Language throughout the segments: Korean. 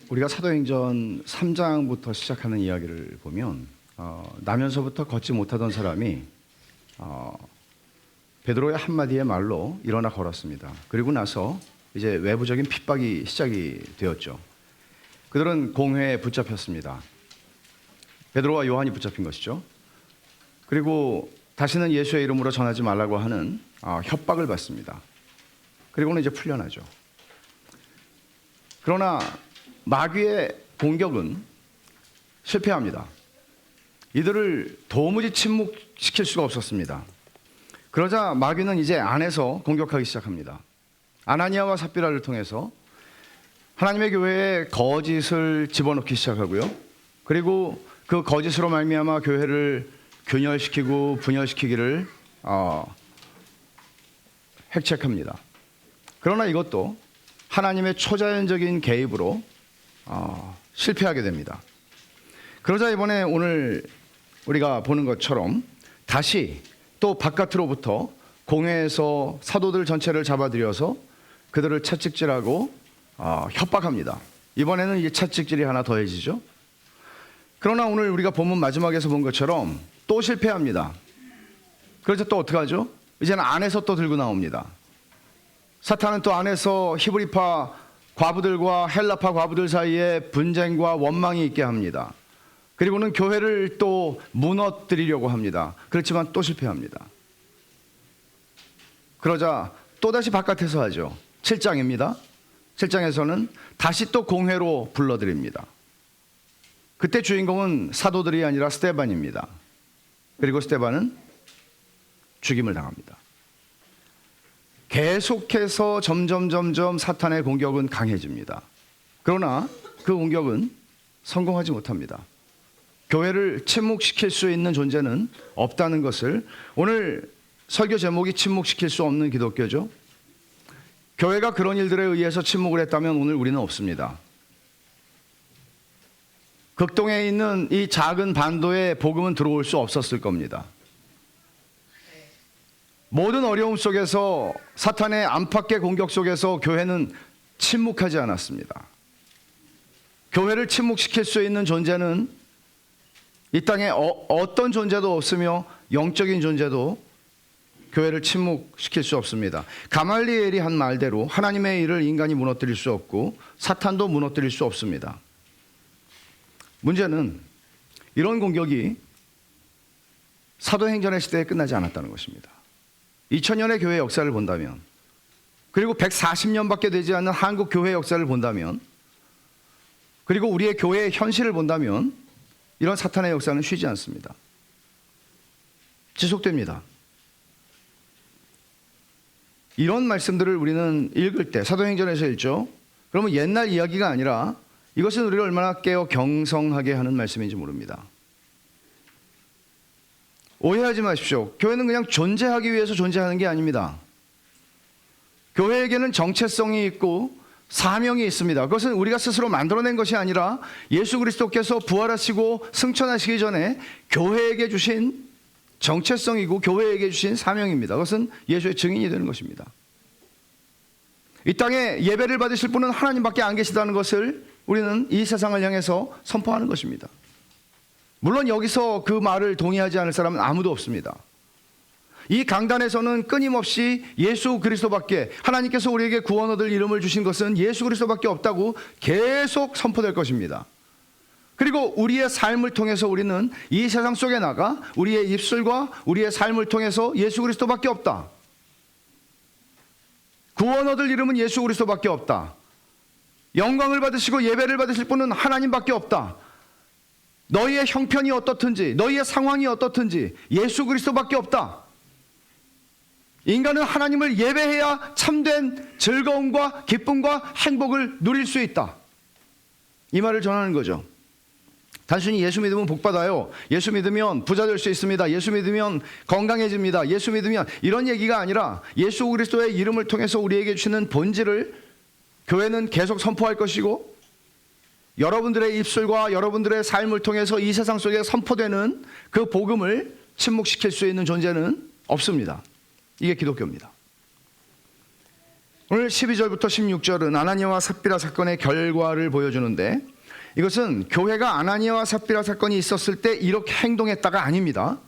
우리가 사도행전 3장부터 시작하는 이야기를 보면 나면서부터 걷지 못하던 사람이 베드로의 한마디의 말로 일어나 걸었습니다. 그리고 나서 이제 외부적인 핍박이 시작이 되었죠. 그들은 공회에 붙잡혔습니다. 베드로와 요한이 붙잡힌 것이죠. 그리고 다시는 예수의 이름으로 전하지 말라고 하는 협박을 받습니다. 그리고는 이제 풀려나죠. 그러나 마귀의 공격은 실패합니다. 이들을 도무지 침묵시킬 수가 없었습니다. 그러자 마귀는 이제 안에서 공격하기 시작합니다. 아나니아와 삽비라를 통해서 하나님의 교회에 거짓을 집어넣기 시작하고요. 그리고 그 거짓으로 말미암아 교회를 균열시키고 분열시키기를 획책합니다. 그러나 이것도 하나님의 초자연적인 개입으로 실패하게 됩니다. 그러자 이번에 오늘 우리가 보는 것처럼 다시 또 바깥으로부터 공회에서 사도들 전체를 잡아들여서 그들을 채찍질하고 협박합니다. 이번에는 이제 채찍질이 하나 더해지죠. 그러나 오늘 우리가 본문 마지막에서 본 것처럼 또 실패합니다. 그래서 또 어떻게 하죠? 이제는 안에서 또 들고 나옵니다. 사탄은 또 안에서 히브리파 과부들과 헬라파 과부들 사이에 분쟁과 원망이 있게 합니다. 그리고는 교회를 또 무너뜨리려고 합니다. 그렇지만 또 실패합니다. 그러자 또다시 바깥에서 하죠. 7장입니다. 7장에서는 다시 또 공회로 불러드립니다. 그때 주인공은 사도들이 아니라 스데반입니다. 그리고 스데반은 죽임을 당합니다. 계속해서 점점 사탄의 공격은 강해집니다. 그러나 그 공격은 성공하지 못합니다. 교회를 침묵시킬 수 있는 존재는 없다는 것을, 오늘 설교 제목이 침묵시킬 수 없는 기독교죠. 교회가 그런 일들에 의해서 침묵을 했다면 오늘 우리는 없습니다. 극동에 있는 이 작은 반도에 복음은 들어올 수 없었을 겁니다. 모든 어려움 속에서 사탄의 안팎의 공격 속에서 교회는 침묵하지 않았습니다. 교회를 침묵시킬 수 있는 존재는 이 땅에 어떤 존재도 없으며 영적인 존재도 교회를 침묵시킬 수 없습니다. 가말리엘이 한 말대로 하나님의 일을 인간이 무너뜨릴 수 없고 사탄도 무너뜨릴 수 없습니다. 문제는 이런 공격이 사도행전의 시대에 끝나지 않았다는 것입니다. 2000년의 교회 역사를 본다면, 그리고 140년밖에 되지 않는 한국 교회 역사를 본다면, 그리고 우리의 교회의 현실을 본다면 이런 사탄의 역사는 쉬지 않습니다. 지속됩니다. 이런 말씀들을 우리는 읽을 때, 사도행전에서 읽죠. 그러면 옛날 이야기가 아니라 이것은 우리를 얼마나 깨어 경성하게 하는 말씀인지 모릅니다. 오해하지 마십시오. 교회는 그냥 존재하기 위해서 존재하는 게 아닙니다. 교회에게는 정체성이 있고 사명이 있습니다. 그것은 우리가 스스로 만들어낸 것이 아니라 예수 그리스도께서 부활하시고 승천하시기 전에 교회에게 주신 정체성이고 교회에게 주신 사명입니다. 그것은 예수의 증인이 되는 것입니다. 이 땅에 예배를 받으실 분은 하나님밖에 안 계시다는 것을 우리는 이 세상을 향해서 선포하는 것입니다. 물론 여기서 그 말을 동의하지 않을 사람은 아무도 없습니다. 이 강단에서는 끊임없이 예수 그리스도밖에, 하나님께서 우리에게 구원 얻을 이름을 주신 것은 예수 그리스도밖에 없다고 계속 선포될 것입니다. 그리고 우리의 삶을 통해서 우리는 이 세상 속에 나가 우리의 입술과 우리의 삶을 통해서 예수 그리스도밖에 없다. 구원 얻을 이름은 예수 그리스도밖에 없다. 영광을 받으시고 예배를 받으실 분은 하나님밖에 없다. 너희의 형편이 어떻든지, 너희의 상황이 어떻든지 예수 그리스도밖에 없다. 인간은 하나님을 예배해야 참된 즐거움과 기쁨과 행복을 누릴 수 있다. 이 말을 전하는 거죠. 단순히 예수 믿으면 복 받아요, 예수 믿으면 부자 될 수 있습니다, 예수 믿으면 건강해집니다, 예수 믿으면, 이런 얘기가 아니라 예수 그리스도의 이름을 통해서 우리에게 주시는 본질을 교회는 계속 선포할 것이고, 여러분들의 입술과 여러분들의 삶을 통해서 이 세상 속에 선포되는 그 복음을 침묵시킬 수 있는 존재는 없습니다. 이게 기독교입니다. 오늘 12절부터 16절은 아나니아와 삽비라 사건의 결과를 보여주는데, 이것은 교회가 아나니아와 삽비라 사건이 있었을 때 이렇게 행동했다가 아닙니다.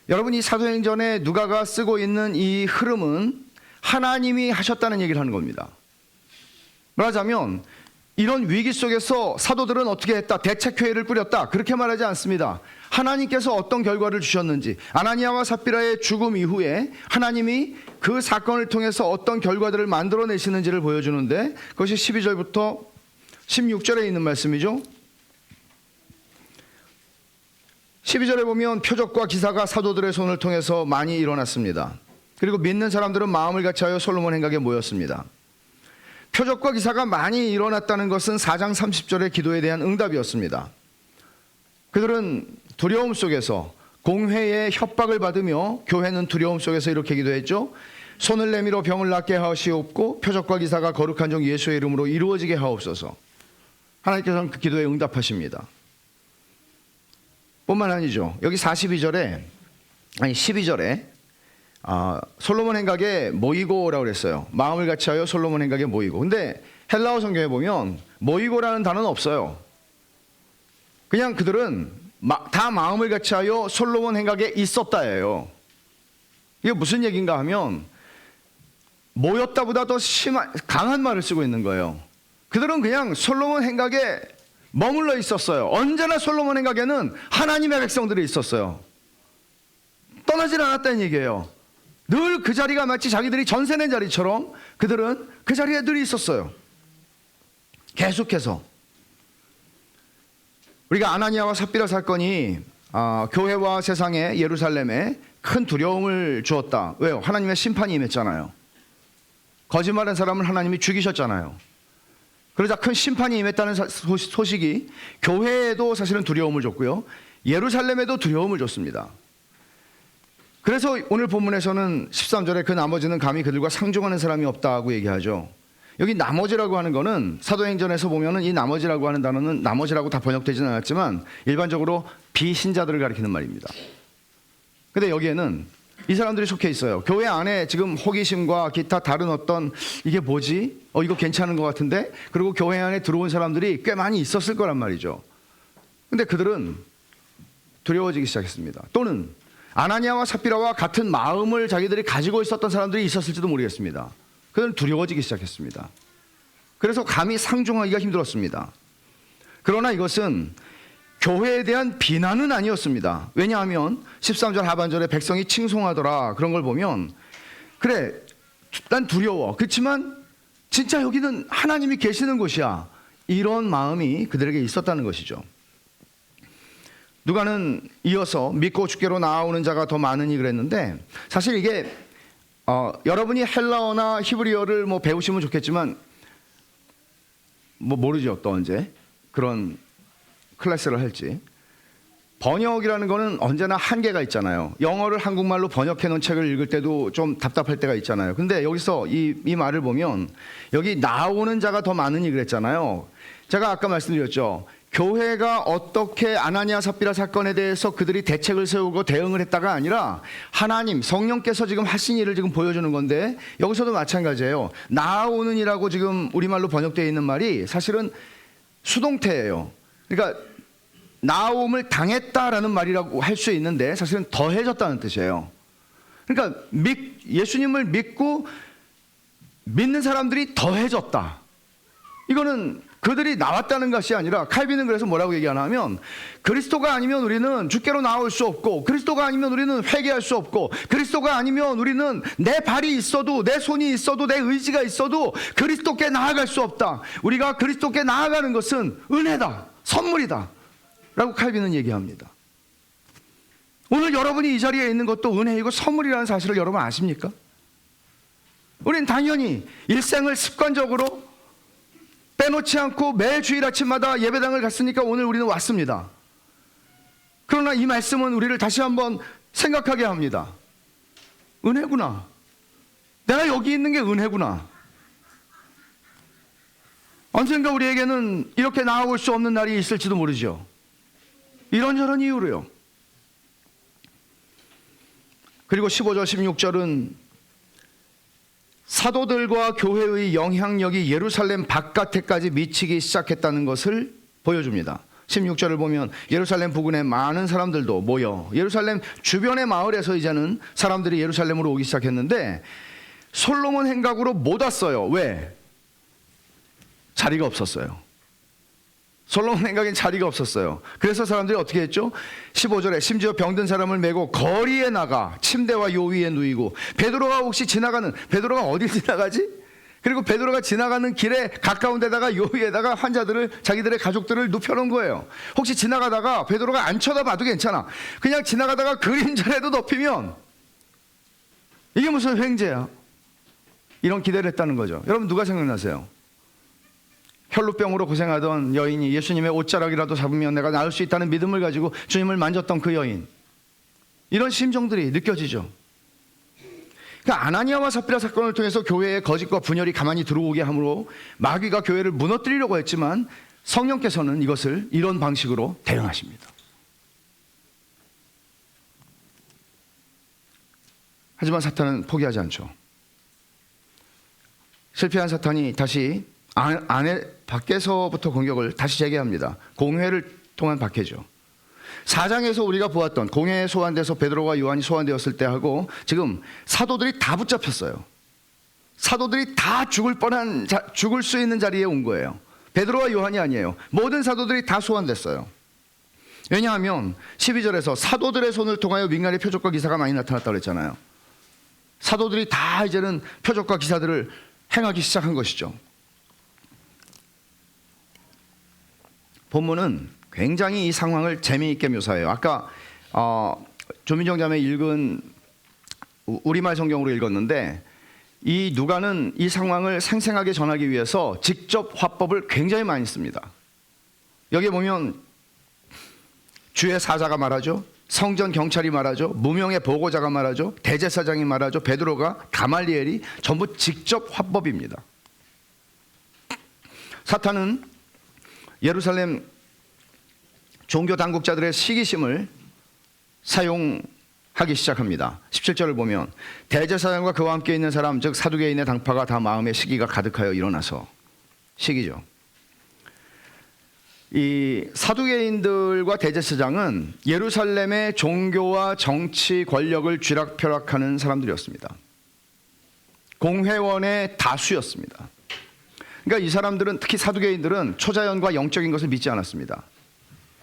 여러분, 이 사도행전에 누가가 쓰고 있는 이 흐름은 하나님이 하셨다는 얘기를 하는 겁니다. 말하자면 이런 위기 속에서 사도들은 어떻게 했다, 대책회의를 꾸렸다, 그렇게 말하지 않습니다. 하나님께서 어떤 결과를 주셨는지, 아나니아와 삽비라의 죽음 이후에 하나님이 그 사건을 통해서 어떤 결과들을 만들어내시는지를 보여주는데, 그것이 12절부터 16절에 있는 말씀이죠. 12절에 보면 표적과 기사가 사도들의 손을 통해서 많이 일어났습니다. 그리고 믿는 사람들은 마음을 같이하여 솔로몬 행각에 모였습니다. 표적과 기사가 많이 일어났다는 것은 4장 30절의 기도에 대한 응답이었습니다. 그들은 두려움 속에서 공회의 협박을 받으며, 교회는 두려움 속에서 이렇게 기도했죠. 손을 내밀어 병을 낫게 하시옵고 표적과 기사가 거룩한 종 예수의 이름으로 이루어지게 하옵소서. 하나님께서는 그 기도에 응답하십니다. 뿐만 아니죠. 여기 12절에 솔로몬 행각에 모이고라고 그랬어요. 마음을 같이하여 솔로몬 행각에 모이고. 근데 헬라어 성경에 보면 모이고라는 단어는 없어요. 그냥 그들은 다 마음을 같이하여 솔로몬 행각에 있었다예요. 이게 무슨 얘기인가 하면 모였다보다 더 강한 말을 쓰고 있는 거예요. 그들은 그냥 솔로몬 행각에 머물러 있었어요. 언제나 솔로몬 행각에는 하나님의 백성들이 있었어요. 떠나질 않았다는 얘기예요. 늘 그 자리가 마치 자기들이 전세 낸 자리처럼 그들은 그 자리에 늘 있었어요. 계속해서. 우리가 아나니아와 삽비라 사건이 교회와 세상에, 예루살렘에 큰 두려움을 주었다. 왜요? 하나님의 심판이 임했잖아요. 거짓말한 사람을 하나님이 죽이셨잖아요. 그러자 큰 심판이 임했다는 소식이 교회에도 사실은 두려움을 줬고요, 예루살렘에도 두려움을 줬습니다. 그래서 오늘 본문에서는 13절에 그 나머지는 감히 그들과 상종하는 사람이 없다고 얘기하죠. 여기 나머지라고 하는 거는 사도행전에서 보면은 이 나머지라고 하는 단어는 나머지라고 다 번역되지는 않았지만 일반적으로 비신자들을 가리키는 말입니다. 근데 여기에는 이 사람들이 속해 있어요. 교회 안에 지금 호기심과 기타 다른 어떤, 이게 뭐지? 이거 괜찮은 것 같은데? 그리고 교회 안에 들어온 사람들이 꽤 많이 있었을 거란 말이죠. 근데 그들은 두려워지기 시작했습니다. 또는 아나니아와 삽비라와 같은 마음을 자기들이 가지고 있었던 사람들이 있었을지도 모르겠습니다. 그들은 두려워지기 시작했습니다. 그래서 감히 상종하기가 힘들었습니다. 그러나 이것은 교회에 대한 비난은 아니었습니다. 왜냐하면 13절 하반절에 백성이 칭송하더라, 그런 걸 보면 그래, 난 두려워. 그렇지만 진짜 여기는 하나님이 계시는 곳이야, 이런 마음이 그들에게 있었다는 것이죠. 누가는 이어서 믿고 주께로 나아오는 자가 더 많으니 그랬는데, 사실 이게 여러분이 헬라어나 히브리어를 배우시면 좋겠지만 모르죠, 또 언제 그런 클래스를 할지. 번역이라는 거는 언제나 한계가 있잖아요. 영어를 한국말로 번역해 놓은 책을 읽을 때도 좀 답답할 때가 있잖아요. 근데 여기서 이 말을 보면 여기 나오는 자가 더 많으니 그랬잖아요. 제가 아까 말씀드렸죠. 교회가 어떻게 아나니아 삽비라 사건에 대해서 그들이 대책을 세우고 대응을 했다가 아니라 하나님, 성령께서 지금 하신 일을 지금 보여주는 건데, 여기서도 마찬가지예요. 나오는 이라고 지금 우리말로 번역되어 있는 말이 사실은 수동태예요. 그러니까 나옴을 당했다라는 말이라고 할 수 있는데 사실은 더해졌다는 뜻이에요. 그러니까 예수님을 믿고 믿는 사람들이 더해졌다. 이거는 그들이 나왔다는 것이 아니라, 칼빈은 그래서 뭐라고 얘기하나 하면, 그리스도가 아니면 우리는 주께로 나올 수 없고, 그리스도가 아니면 우리는 회개할 수 없고, 그리스도가 아니면 우리는 내 발이 있어도, 내 손이 있어도, 내 의지가 있어도 그리스도께 나아갈 수 없다. 우리가 그리스도께 나아가는 것은 은혜다, 선물이다 라고 칼빈은 얘기합니다. 오늘 여러분이 이 자리에 있는 것도 은혜이고 선물이라는 사실을 여러분 아십니까? 우린 당연히 일생을 습관적으로 빼놓지 않고 매 주일 아침마다 예배당을 갔으니까 오늘 우리는 왔습니다. 그러나 이 말씀은 우리를 다시 한번 생각하게 합니다. 은혜구나. 내가 여기 있는 게 은혜구나. 언젠가 우리에게는 이렇게 나아올 수 없는 날이 있을지도 모르죠. 이런저런 이유로요. 그리고 15절 16절은 사도들과 교회의 영향력이 예루살렘 바깥에까지 미치기 시작했다는 것을 보여줍니다. 16절을 보면 예루살렘 부근에 많은 사람들도 모여 예루살렘 주변의 마을에서 이제는 사람들이 예루살렘으로 오기 시작했는데 솔로몬 행각으로 못 왔어요. 왜? 자리가 없었어요. 솔로몬 행각엔 자리가 없었어요. 그래서 사람들이 어떻게 했죠? 15절에 심지어 병든 사람을 메고 거리에 나가 침대와 요 위에 누이고 베드로가 혹시 베드로가 어딜 지나가지? 그리고 베드로가 지나가는 길에 가까운 데다가 요 위에다가 환자들을 자기들의 가족들을 눕혀놓은 거예요. 혹시 지나가다가 베드로가 안 쳐다봐도 괜찮아. 그냥 지나가다가 그림자라도 덮이면 이게 무슨 횡재야? 이런 기대를 했다는 거죠. 여러분 누가 생각나세요? 혈루병으로 고생하던 여인이 예수님의 옷자락이라도 잡으면 내가 나을 수 있다는 믿음을 가지고 주님을 만졌던 그 여인. 이런 심정들이 느껴지죠. 그러니까 아나니아와 삽비라 사건을 통해서 교회의 거짓과 분열이 가만히 들어오게 함으로 마귀가 교회를 무너뜨리려고 했지만 성령께서는 이것을 이런 방식으로 대응하십니다. 하지만 사탄은 포기하지 않죠. 실패한 사탄이 다시 밖에서부터 공격을 다시 재개합니다. 공회를 통한 박해죠. 4장에서 우리가 보았던 공회에 소환돼서 베드로와 요한이 소환되었을 때 하고 지금 사도들이 다 붙잡혔어요. 사도들이 다 죽을 수 있는 자리에 온 거예요. 베드로와 요한이 아니에요. 모든 사도들이 다 소환됐어요. 왜냐하면 12절에서 사도들의 손을 통하여 민간의 표적과 기사가 많이 나타났다고 그랬잖아요. 사도들이 다 이제는 표적과 기사들을 행하기 시작한 것이죠. 본문은 굉장히 이 상황을 재미있게 묘사해요. 아까 조민정 자매 읽은 우리말 성경으로 읽었는데 이 누가는 이 상황을 생생하게 전하기 위해서 직접 화법을 굉장히 많이 씁니다. 여기 보면 주의 사자가 말하죠. 성전 경찰이 말하죠. 무명의 보고자가 말하죠. 대제사장이 말하죠. 베드로가, 가말리엘이 전부 직접 화법입니다. 사탄은 예루살렘 종교 당국자들의 시기심을 사용하기 시작합니다. 17절을 보면 대제사장과 그와 함께 있는 사람 즉 사두개인의 당파가 다 마음에 시기가 가득하여 일어나서 시기죠. 이 사두개인들과 대제사장은 예루살렘의 종교와 정치 권력을 쥐락펴락하는 사람들이었습니다. 공회원의 다수였습니다. 그러니까 이 사람들은 특히 사두개인들은 초자연과 영적인 것을 믿지 않았습니다.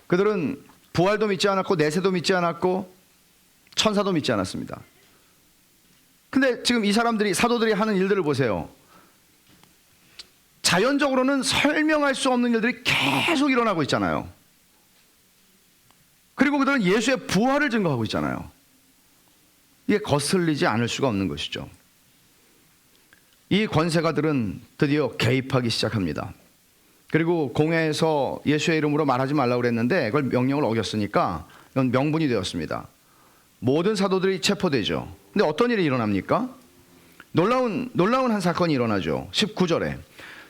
그들은 부활도 믿지 않았고 내세도 믿지 않았고 천사도 믿지 않았습니다. 근데 지금 이 사도들이 하는 일들을 보세요. 자연적으로는 설명할 수 없는 일들이 계속 일어나고 있잖아요. 그리고 그들은 예수의 부활을 증거하고 있잖아요. 이게 거슬리지 않을 수가 없는 것이죠. 이 권세가들은 드디어 개입하기 시작합니다. 그리고 공회에서 예수의 이름으로 말하지 말라고 그랬는데 그걸 명령을 어겼으니까 이건 명분이 되었습니다. 모든 사도들이 체포되죠. 근데 어떤 일이 일어납니까? 놀라운 한 사건이 일어나죠. 19절에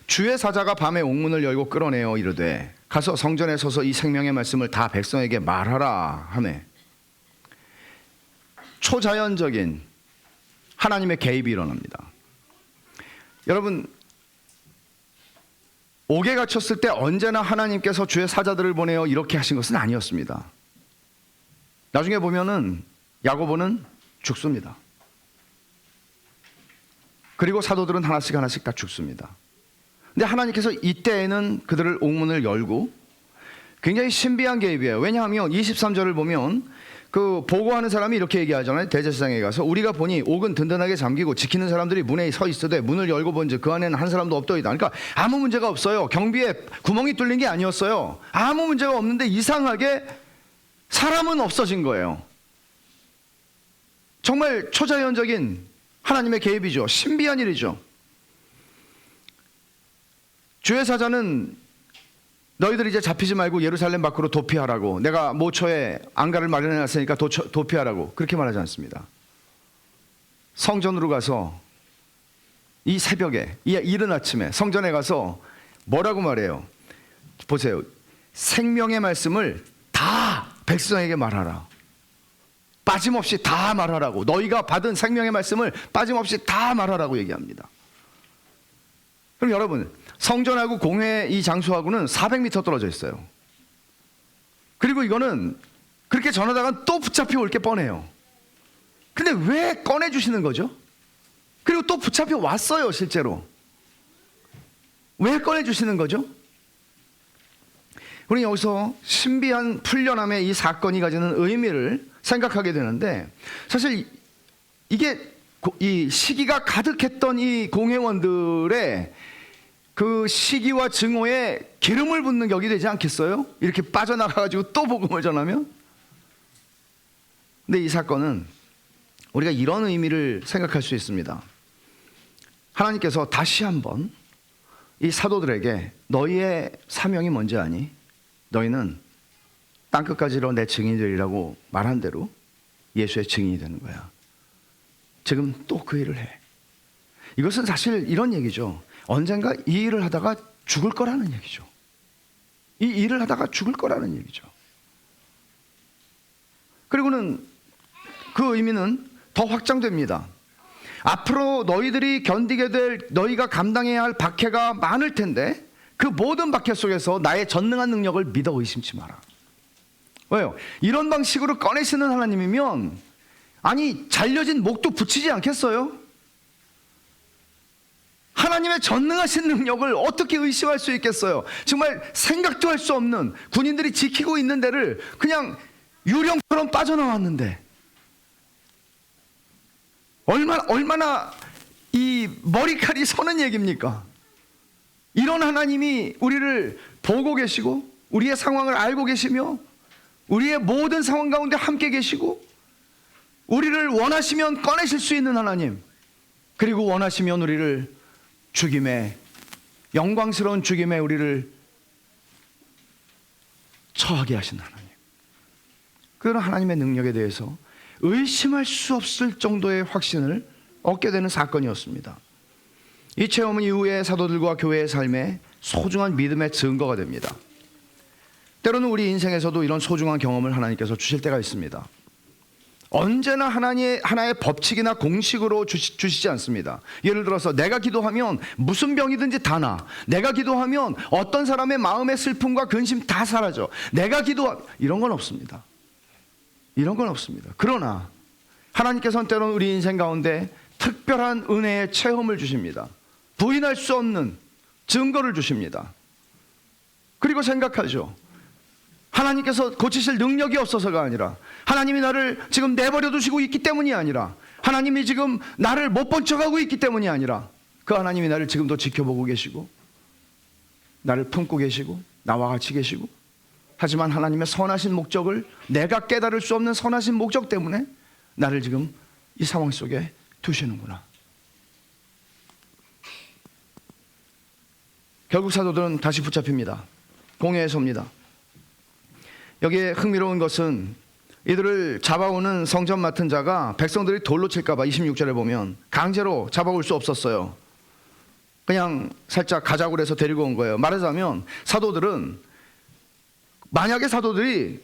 주의 사자가 밤에 옥문을 열고 끌어내어 이르되 가서 성전에 서서 이 생명의 말씀을 다 백성에게 말하라 하매 초자연적인 하나님의 개입이 일어납니다. 여러분 옥에 갇혔을 때 언제나 하나님께서 주의 사자들을 보내어 이렇게 하신 것은 아니었습니다. 나중에 보면은 야고보는 죽습니다. 그리고 사도들은 하나씩 다 죽습니다. 근데 하나님께서 이때에는 그들을 옥문을 열고 굉장히 신비한 개입이에요. 왜냐하면 23절을 보면 그 보고하는 사람이 이렇게 얘기하잖아요. 대제사장에 가서 우리가 보니 옥은 든든하게 잠기고 지키는 사람들이 문에 서 있으되 문을 열고 본즉 그 안에는 한 사람도 없더이다. 그러니까 아무 문제가 없어요. 경비에 구멍이 뚫린 게 아니었어요. 아무 문제가 없는데 이상하게 사람은 없어진 거예요. 정말 초자연적인 하나님의 개입이죠. 신비한 일이죠. 주의 사자는 너희들 이제 잡히지 말고 예루살렘 밖으로 도피하라고, 내가 모처에 안가를 마련해 놨으니까 도피하라고 그렇게 말하지 않습니다. 성전으로 가서 이 새벽에, 이 이른 아침에 성전에 가서 뭐라고 말해요? 보세요. 생명의 말씀을 다 백성에게 말하라. 빠짐없이 다 말하라고, 너희가 받은 생명의 말씀을 빠짐없이 다 말하라고 얘기합니다. 그럼 여러분, 성전하고 공회 이 장소하고는 400m 떨어져 있어요. 그리고 이거는 그렇게 전하다가 또 붙잡혀 올 게 뻔해요. 근데 왜 꺼내주시는 거죠? 그리고 또 붙잡혀 왔어요, 실제로. 왜 꺼내주시는 거죠? 우리 여기서 신비한 풀려남의 이 사건이 가지는 의미를 생각하게 되는데, 사실 이게 이 시기가 가득했던 이 공회원들의 그 시기와 증오에 기름을 붓는 격이 되지 않겠어요? 이렇게 빠져나가가지고 또 복음을 전하면? 근데 이 사건은 우리가 이런 의미를 생각할 수 있습니다. 하나님께서 다시 한번 이 사도들에게 너희의 사명이 뭔지 아니? 너희는 땅끝까지로 내 증인이 되리라고 말한 대로 예수의 증인이 되는 거야. 지금 또 그 일을 해. 이것은 사실 이런 얘기죠. 언젠가 이 일을 하다가 죽을 거라는 얘기죠. 이 일을 하다가 죽을 거라는 얘기죠. 그리고는 그 의미는 더 확장됩니다. 앞으로 너희들이 견디게 될, 너희가 감당해야 할 박해가 많을 텐데 그 모든 박해 속에서 나의 전능한 능력을 믿어 의심치 마라. 왜요? 이런 방식으로 꺼내시는 하나님이면 아니 잘려진 목도 붙이지 않겠어요? 하나님의 전능하신 능력을 어떻게 의심할 수 있겠어요? 정말 생각도 할 수 없는 군인들이 지키고 있는 데를 그냥 유령처럼 빠져나왔는데 얼마나 이 머리칼이 서는 얘기입니까? 이런 하나님이 우리를 보고 계시고 우리의 상황을 알고 계시며 우리의 모든 상황 가운데 함께 계시고 우리를 원하시면 꺼내실 수 있는 하나님, 그리고 원하시면 우리를 죽임에, 영광스러운 죽임에 우리를 처하게 하신 하나님, 그런 하나님의 능력에 대해서 의심할 수 없을 정도의 확신을 얻게 되는 사건이었습니다. 이 체험은 이후에 사도들과 교회의 삶에 소중한 믿음의 증거가 됩니다. 때로는 우리 인생에서도 이런 소중한 경험을 하나님께서 주실 때가 있습니다. 언제나 하나의 법칙이나 공식으로 주시지 않습니다. 예를 들어서 내가 기도하면 무슨 병이든지 다 나. 내가 기도하면 어떤 사람의 마음의 슬픔과 근심 다 사라져. 이런 건 없습니다. 이런 건 없습니다. 그러나 하나님께서는 때로는 우리 인생 가운데 특별한 은혜의 체험을 주십니다. 부인할 수 없는 증거를 주십니다. 그리고 생각하죠. 하나님께서 고치실 능력이 없어서가 아니라, 하나님이 나를 지금 내버려 두시고 있기 때문이 아니라, 하나님이 지금 나를 못 본 척하고 있기 때문이 아니라, 그 하나님이 나를 지금도 지켜보고 계시고 나를 품고 계시고 나와 같이 계시고, 하지만 하나님의 선하신 목적을 내가 깨달을 수 없는 선하신 목적 때문에 나를 지금 이 상황 속에 두시는구나. 결국 사도들은 다시 붙잡힙니다. 공회에 섭니다. 여기에 흥미로운 것은 이들을 잡아오는 성전 맡은 자가 백성들이 돌로 칠까봐 26절에 보면 강제로 잡아올 수 없었어요. 그냥 살짝 가자고 해서 데리고 온 거예요. 말하자면 만약에 사도들이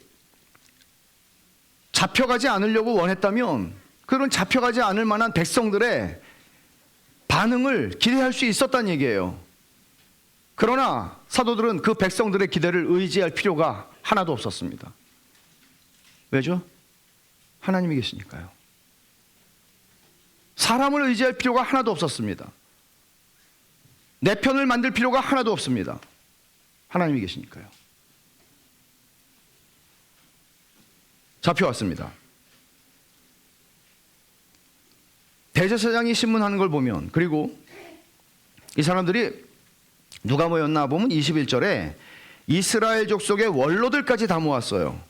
잡혀가지 않으려고 원했다면 그런 잡혀가지 않을 만한 백성들의 반응을 기대할 수 있었다는 얘기예요. 그러나 사도들은 그 백성들의 기대를 의지할 필요가 하나도 없었습니다. 왜죠? 하나님이 계시니까요. 사람을 의지할 필요가 하나도 없었습니다. 내 편을 만들 필요가 하나도 없습니다. 하나님이 계시니까요. 잡혀왔습니다. 대제사장이 신문하는 걸 보면, 그리고 이 사람들이 누가 모였나 보면 21절에 이스라엘 족속의 원로들까지 다 모았어요.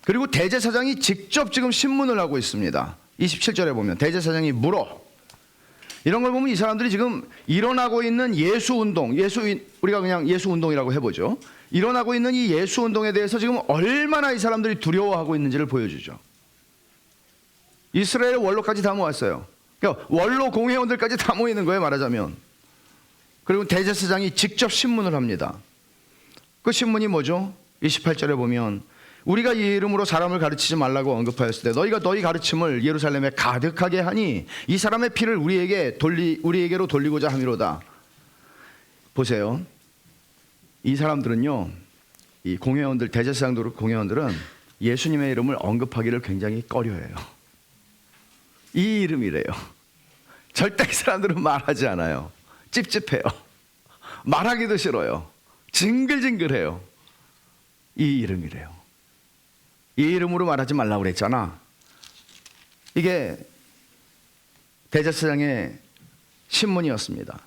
그리고 대제사장이 직접 지금 신문을 하고 있습니다. 27절에 보면 대제사장이 물어. 이런 걸 보면 이 사람들이 지금 일어나고 있는 예수운동, 우리가 그냥 예수운동이라고 해보죠. 일어나고 있는 이 예수운동에 대해서 지금 얼마나 이 사람들이 두려워하고 있는지를 보여주죠. 이스라엘 원로까지 다 모았어요. 그러니까 원로 공회원들까지 다 모이는 거예요, 말하자면. 그리고 대제사장이 직접 신문을 합니다. 그 신문이 뭐죠? 28절에 보면 우리가 이 이름으로 사람을 가르치지 말라고 언급하였을 때 너희가 너희 가르침을 예루살렘에 가득하게 하니 이 사람의 피를 우리에게로 돌리고자 함이로다. 보세요. 이 사람들은요, 이 공회원들, 대제사장들 공회원들은 예수님의 이름을 언급하기를 굉장히 꺼려해요. 이 이름이래요. 절대 이 사람들은 말하지 않아요. 찝찝해요. 말하기도 싫어요. 징글징글해요. 이 이름이래요. 이 이름으로 말하지 말라고 그랬잖아. 이게 대제사장의 신문이었습니다.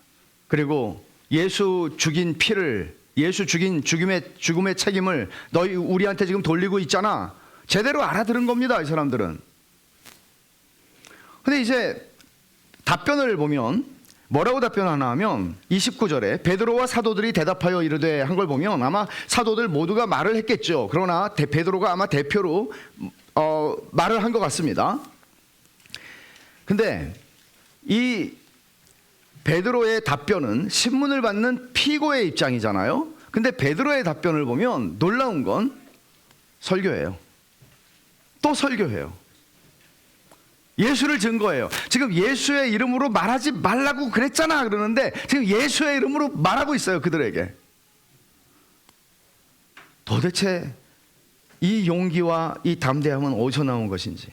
그리고 예수 죽인 피를, 예수 죽인 죽음의 책임을 너희 우리한테 지금 돌리고 있잖아. 제대로 알아들은 겁니다, 이 사람들은. 근데 이제 답변을 보면 뭐라고 답변하나 하면 29절에 베드로와 사도들이 대답하여 이르되 한 걸 보면 아마 사도들 모두가 말을 했겠죠. 그러나 베드로가 아마 대표로 말을 한 것 같습니다. 근데 이 베드로의 답변은 신문을 받는 피고의 입장이잖아요. 근데 베드로의 답변을 보면 놀라운 건 설교예요. 또 설교해요. 예수를 증거해요. 지금 예수의 이름으로 말하지 말라고 그랬잖아 그러는데 지금 예수의 이름으로 말하고 있어요, 그들에게. 도대체 이 용기와 이 담대함은 어디서 나온 것인지.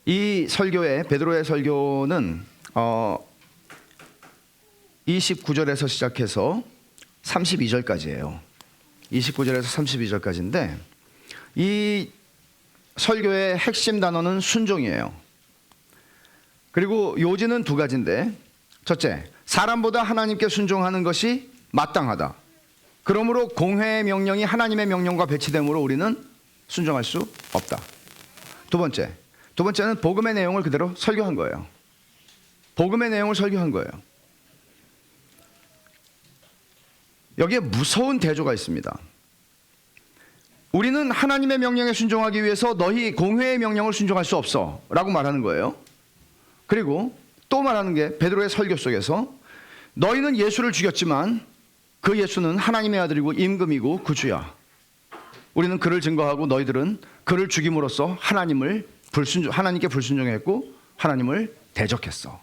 이 설교의, 베드로의 설교는 29절에서 시작해서 32절까지예요. 29절에서 32절까지인데 이 설교의 핵심 단어는 순종이에요. 그리고 요지는 두 가지인데, 첫째, 사람보다 하나님께 순종하는 것이 마땅하다. 그러므로 공회의 명령이 하나님의 명령과 배치되므로 우리는 순종할 수 없다. 두 번째는 복음의 내용을 그대로 설교한 거예요. 복음의 내용을 설교한 거예요. 여기에 무서운 대조가 있습니다. 우리는 하나님의 명령에 순종하기 위해서 너희 공회의 명령을 순종할 수 없어 라고 말하는 거예요. 그리고 또 말하는 게 베드로의 설교 속에서 너희는 예수를 죽였지만 그 예수는 하나님의 아들이고 임금이고 구주야. 우리는 그를 증거하고 너희들은 그를 죽임으로써 하나님께 불순종했고 하나님을 대적했어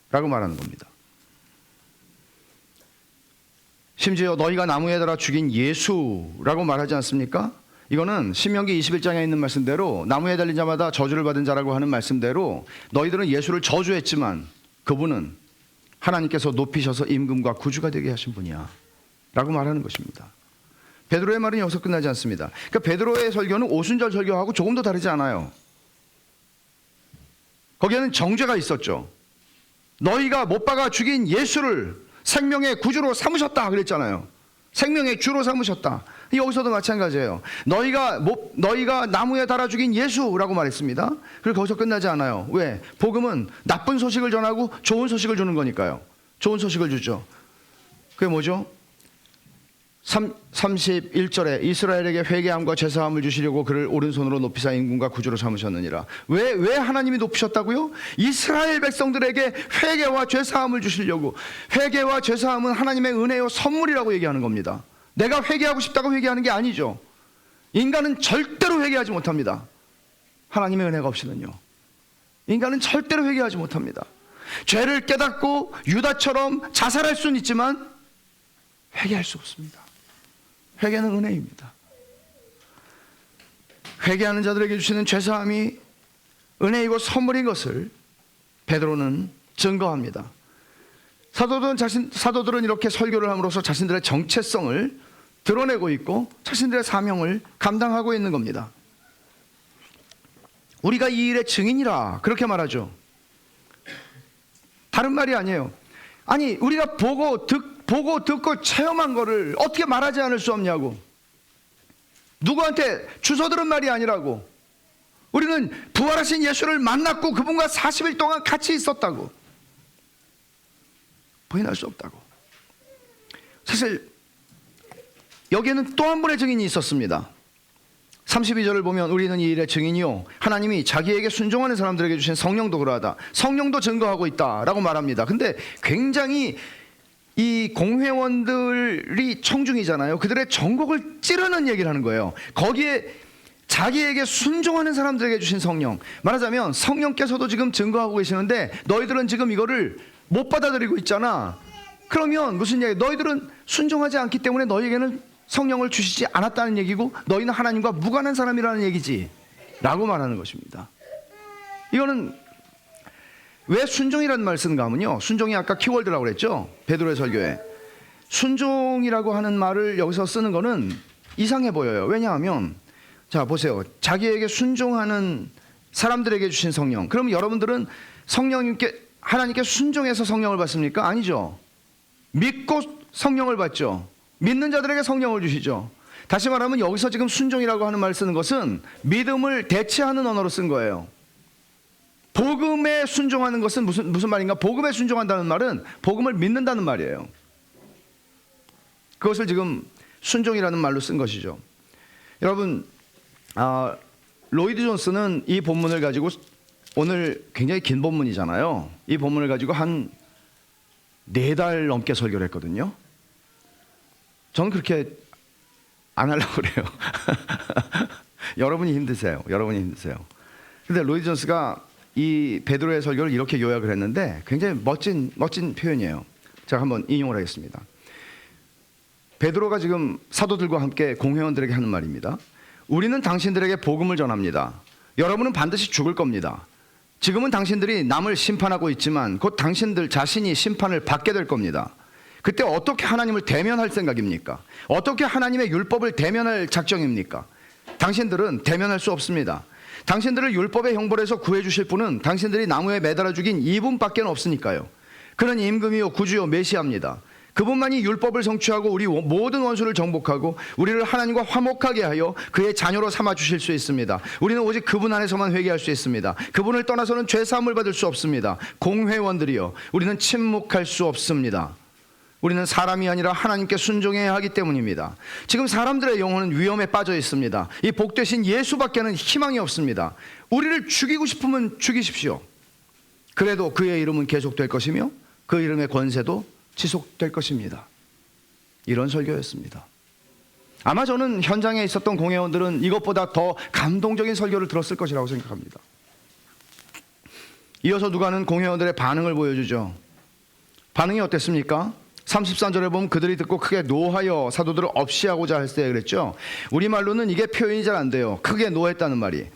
라고 말하는 겁니다. 심지어 너희가 나무에 달아 죽인 예수라고 말하지 않습니까? 이거는 신명기 21장에 있는 말씀대로 나무에 달린 자마다 저주를 받은 자라고 하는 말씀대로 너희들은 예수를 저주했지만 그분은 하나님께서 높이셔서 임금과 구주가 되게 하신 분이야 라고 말하는 것입니다. 베드로의 말은 여기서 끝나지 않습니다. 그러니까 베드로의 설교는 오순절 설교하고 조금도 다르지 않아요. 거기에는 정죄가 있었죠. 너희가 못 박아 죽인 예수를 생명의 구주로 삼으셨다 그랬잖아요. 생명의 주로 삼으셨다. 여기서도 마찬가지예요. 너희가 나무에 달아 죽인 예수라고 말했습니다. 그리고 거기서 끝나지 않아요. 왜? 복음은 나쁜 소식을 전하고 좋은 소식을 주는 거니까요. 좋은 소식을 주죠. 그게 뭐죠? 31절에 이스라엘에게 회개함과 제사함을 주시려고 그를 오른손으로 높이사 임금과 구주로 삼으셨느니라. 왜 하나님이 높이셨다고요? 이스라엘 백성들에게 회개와 제사함을 주시려고. 회개와 제사함은 하나님의 은혜요 선물이라고 얘기하는 겁니다. 내가 회개하고 싶다고 회개하는 게 아니죠. 인간은 절대로 회개하지 못합니다. 하나님의 은혜가 없이는요. 인간은 절대로 회개하지 못합니다. 죄를 깨닫고 유다처럼 자살할 수는 있지만 회개할 수 없습니다. 회개는 은혜입니다. 회개하는 자들에게 주시는 죄사함이 은혜이고 선물인 것을 베드로는 증거합니다. 사도들은 이렇게 설교를 함으로써 자신들의 정체성을 드러내고 있고 자신들의 사명을 감당하고 있는 겁니다. 우리가 이 일의 증인이라 그렇게 말하죠. 다른 말이 아니에요. 아니 우리가 보고 듣고 체험한 거를 어떻게 말하지 않을 수 없냐고. 누구한테 주워 들은 말이 아니라고. 우리는 부활하신 예수를 만났고 그분과 40일 동안 같이 있었다고. 부인할 수 없다고. 사실 여기에는 또 한 분의 증인이 있었습니다. 32절을 보면 우리는 이 일의 증인이요 하나님이 자기에게 순종하는 사람들에게 주신 성령도 그러하다. 성령도 증거하고 있다라고 말합니다. 근데 굉장히 이 공회원들이 청중이잖아요. 그들의 전곡을 찌르는 얘기를 하는 거예요. 거기에 자기에게 순종하는 사람들에게 주신 성령, 말하자면 성령께서도 지금 증거하고 계시는데 너희들은 지금 이거를 못 받아들이고 있잖아. 그러면 무슨 얘기? 너희들은 순종하지 않기 때문에 너희에게는 성령을 주시지 않았다는 얘기고 너희는 하나님과 무관한 사람이라는 얘기지 라고 말하는 것입니다. 이거는 왜 순종이라는 말을 쓰는가 하면요, 순종이 아까 키워드라고 그랬죠. 베드로의 설교에 순종이라고 하는 말을 여기서 쓰는 거는 이상해 보여요. 왜냐하면 자 보세요, 자기에게 순종하는 사람들에게 주신 성령, 그럼 여러분들은 성령님께, 하나님께 순종해서 성령을 받습니까? 아니죠. 믿고 성령을 받죠. 믿는 자들에게 성령을 주시죠. 다시 말하면 여기서 지금 순종이라고 하는 말을 쓰는 것은 믿음을 대체하는 언어로 쓴 거예요. 복음에 순종하는 것은 무슨 말인가? 복음에 순종한다는 말은 복음을 믿는다는 말이에요. 그것을 지금 순종이라는 말로 쓴 것이죠. 여러분, 로이드 존스는 이 본문을 가지고, 오늘 굉장히 긴 본문이잖아요. 이 본문을 가지고 한 4달 넘게 설교를 했거든요. 저는 그렇게 안 하려고 그래요. 여러분이 힘드세요. 근데 로이드 존스가 이 베드로의 설교를 이렇게 요약을 했는데 굉장히 멋진 표현이에요. 제가 한번 인용을 하겠습니다. 베드로가 지금 사도들과 함께 공회원들에게 하는 말입니다. 우리는 당신들에게 복음을 전합니다. 여러분은 반드시 죽을 겁니다. 지금은 당신들이 남을 심판하고 있지만 곧 당신들 자신이 심판을 받게 될 겁니다. 그때 어떻게 하나님을 대면할 생각입니까? 어떻게 하나님의 율법을 대면할 작정입니까? 당신들은 대면할 수 없습니다. 당신들을 율법의 형벌에서 구해주실 분은 당신들이 나무에 매달아 죽인 이분밖에 없으니까요. 그는 임금이요 구주요 메시아입니다. 그분만이 율법을 성취하고 우리 모든 원수를 정복하고 우리를 하나님과 화목하게 하여 그의 자녀로 삼아 주실 수 있습니다. 우리는 오직 그분 안에서만 회개할 수 있습니다. 그분을 떠나서는 죄 사함을 받을 수 없습니다. 공회원들이여, 우리는 침묵할 수 없습니다. 우리는 사람이 아니라 하나님께 순종해야 하기 때문입니다. 지금 사람들의 영혼은 위험에 빠져 있습니다. 이 복되신 예수밖에는 희망이 없습니다. 우리를 죽이고 싶으면 죽이십시오. 그래도 그의 이름은 계속될 것이며 그 이름의 권세도 지속될 것입니다. 이런 설교였습니다. 아마 저는 현장에 있었던 공회원들은 이것보다 더 감동적인 설교를 들었을 것이라고 생각합니다. 이어서 누가는 공회원들의 반응을 보여주죠. 반응이 어땠습니까? 33절에 보면 그들이 듣고 크게 노하여 사도들을 없이 하고자 할 때 그랬죠. 우리말로는 이게 표현이 잘 안 돼요. 크게 노했다는 말이.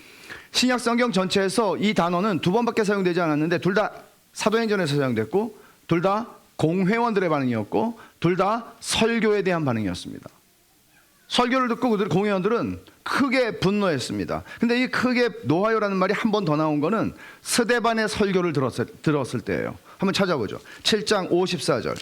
신약 성경 전체에서 이 단어는 2번밖에 사용되지 않았는데 둘 다 사도행전에서 사용됐고 둘 다 공회원들의 반응이었고 둘 다 설교에 대한 반응이었습니다. 설교를 듣고 그들 공회원들은 크게 분노했습니다. 근데 이 크게 노하여라는 말이 한 번 더 나온 거는 스데반의 설교를 들었을 때예요. 한번 찾아보죠. 7장 54절.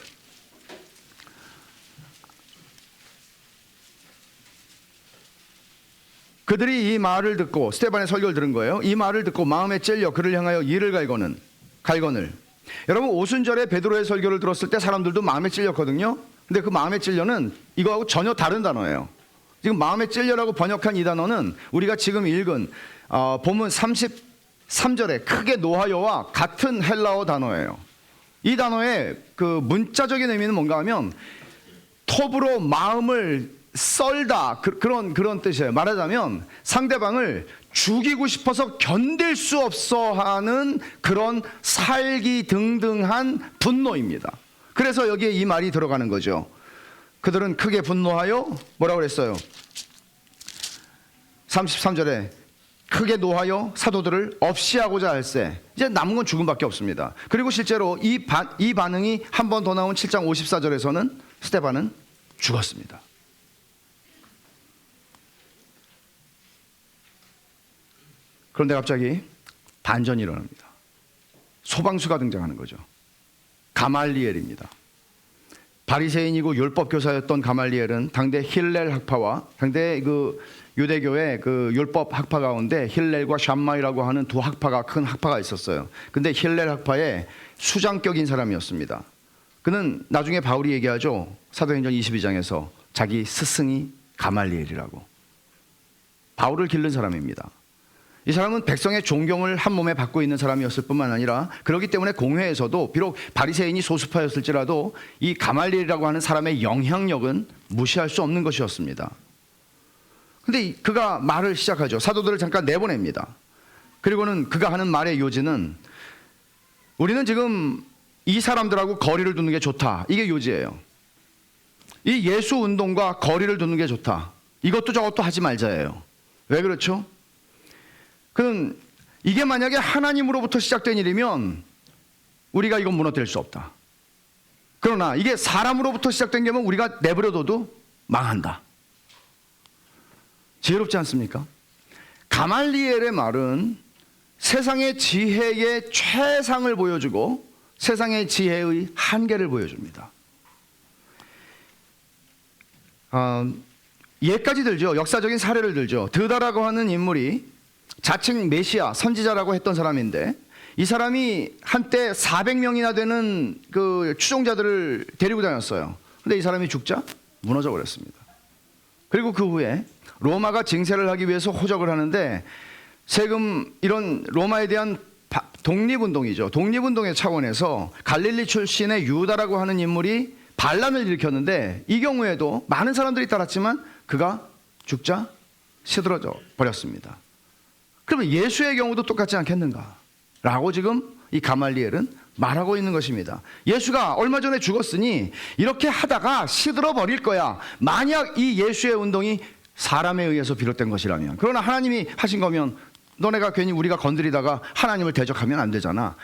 그들이 이 말을 듣고, 스데반의 설교를 들은 거예요. 이 말을 듣고 마음에 찔려 그를 향하여 이를 갈거늘. 여러분, 오순절에 베드로의 설교를 들었을 때 사람들도 마음에 찔렸거든요. 근데 그 마음에 찔려는 이거하고 전혀 다른 단어예요. 지금 마음에 찔려라고 번역한 이 단어는 우리가 지금 읽은 본문 33절에 크게 노하여와 같은 헬라어 단어예요. 이 단어의 그 문자적인 의미는 뭔가 하면 톱으로 마음을 썰다, 그런 뜻이에요. 말하자면 상대방을 죽이고 싶어서 견딜 수 없어 하는 그런 살기등등한 분노입니다. 그래서 여기에 이 말이 들어가는 거죠. 그들은 크게 분노하여 뭐라고 그랬어요? 33절에 크게 노하여 사도들을 없이 하고자 할세. 이제 남은 건 죽음밖에 없습니다. 그리고 실제로 이 반응이 한 번 더 나온 7장 54절에서는 스데반은 죽었습니다. 그런데 갑자기 반전이 일어납니다. 소방수가 등장하는 거죠. 가말리엘입니다. 바리새인이고 율법 교사였던 가말리엘은 당대 힐렐 학파와 당대 그 유대교의 그 율법 학파 가운데 힐렐과 샴마이라고 하는 두 학파가, 큰 학파가 있었어요. 근데 힐렐 학파의 수장격인 사람이었습니다. 그는 나중에 바울이 얘기하죠. 사도행전 22장에서 자기 스승이 가말리엘이라고. 바울을 기른 사람입니다. 이 사람은 백성의 존경을 한 몸에 받고 있는 사람이었을 뿐만 아니라 그렇기 때문에 공회에서도 비록 바리새인이 소수파였을지라도 이 가말리엘이라고 하는 사람의 영향력은 무시할 수 없는 것이었습니다. 근데 그가 말을 시작하죠. 사도들을 잠깐 내보냅니다. 그리고는 그가 하는 말의 요지는 우리는 지금 이 사람들하고 거리를 두는 게 좋다. 이게 요지예요. 이 예수 운동과 거리를 두는 게 좋다. 이것도 저것도 하지 말자예요. 왜 그렇죠? 그는 이게 만약에 하나님으로부터 시작된 일이면 우리가 이건 무너뜨릴 수 없다. 그러나 이게 사람으로부터 시작된 게면 우리가 내버려둬도 망한다. 지혜롭지 않습니까? 가말리엘의 말은 세상의 지혜의 최상을 보여주고 세상의 지혜의 한계를 보여줍니다. 예까지 들죠. 역사적인 사례를 들죠. 드다라고 하는 인물이 자칭 메시아 선지자라고 했던 사람인데 이 사람이 한때 400명이나 되는 그 추종자들을 데리고 다녔어요. 근데 이 사람이 죽자 무너져 버렸습니다. 그리고 그 후에 로마가 징세를 하기 위해서 호적을 하는데 세금 이런 로마에 대한 독립운동이죠. 독립운동의 차원에서 갈릴리 출신의 유다라고 하는 인물이 반란을 일으켰는데 이 경우에도 많은 사람들이 따랐지만 그가 죽자 시들어져 버렸습니다. 그러면 예수의 경우도 똑같지 않겠는가? 라고 지금 이 가말리엘은 말하고 있는 것입니다. 예수가 얼마 전에 죽었으니 이렇게 하다가 시들어 버릴 거야. 만약 이 예수의 운동이 사람에 의해서 비롯된 것이라면. 그러나 하나님이 하신 거면 너네가 괜히 우리가 건드리다가 하나님을 대적하면 안 되잖아.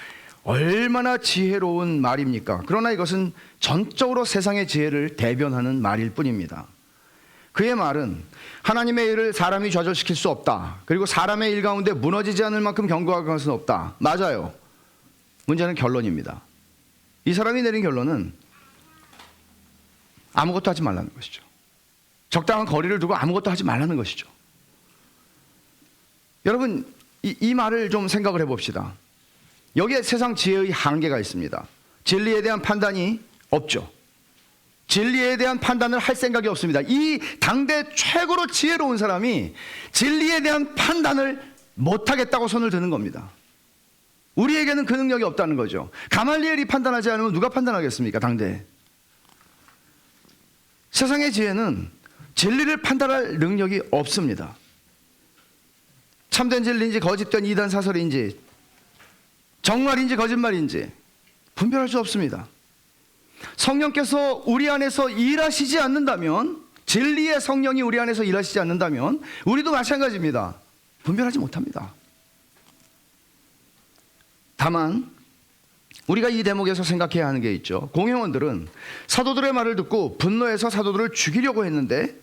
얼마나 지혜로운 말입니까? 그러나 이것은 전적으로 세상의 지혜를 대변하는 말일 뿐입니다. 그의 말은 하나님의 일을 사람이 좌절시킬 수 없다. 그리고 사람의 일 가운데 무너지지 않을 만큼 견고한 것은 없다. 맞아요. 문제는 결론입니다. 이 사람이 내린 결론은 아무것도 하지 말라는 것이죠. 적당한 거리를 두고 아무것도 하지 말라는 것이죠. 여러분 이 말을 좀 생각을 해봅시다. 여기에 세상 지혜의 한계가 있습니다. 진리에 대한 판단이 없죠. 진리에 대한 판단을 할 생각이 없습니다. 이 당대 최고로 지혜로운 사람이 진리에 대한 판단을 못하겠다고 손을 드는 겁니다. 우리에게는 그 능력이 없다는 거죠. 가말리엘이 판단하지 않으면 누가 판단하겠습니까? 당대. 세상의 지혜는 진리를 판단할 능력이 없습니다. 참된 진리인지 거짓된 이단 사설인지 정말인지 거짓말인지 분별할 수 없습니다. 성령께서 우리 안에서 일하시지 않는다면, 진리의 성령이 우리 안에서 일하시지 않는다면 우리도 마찬가지입니다. 분별하지 못합니다. 다만 우리가 이 대목에서 생각해야 하는 게 있죠. 공회원들은 사도들의 말을 듣고 분노해서 사도들을 죽이려고 했는데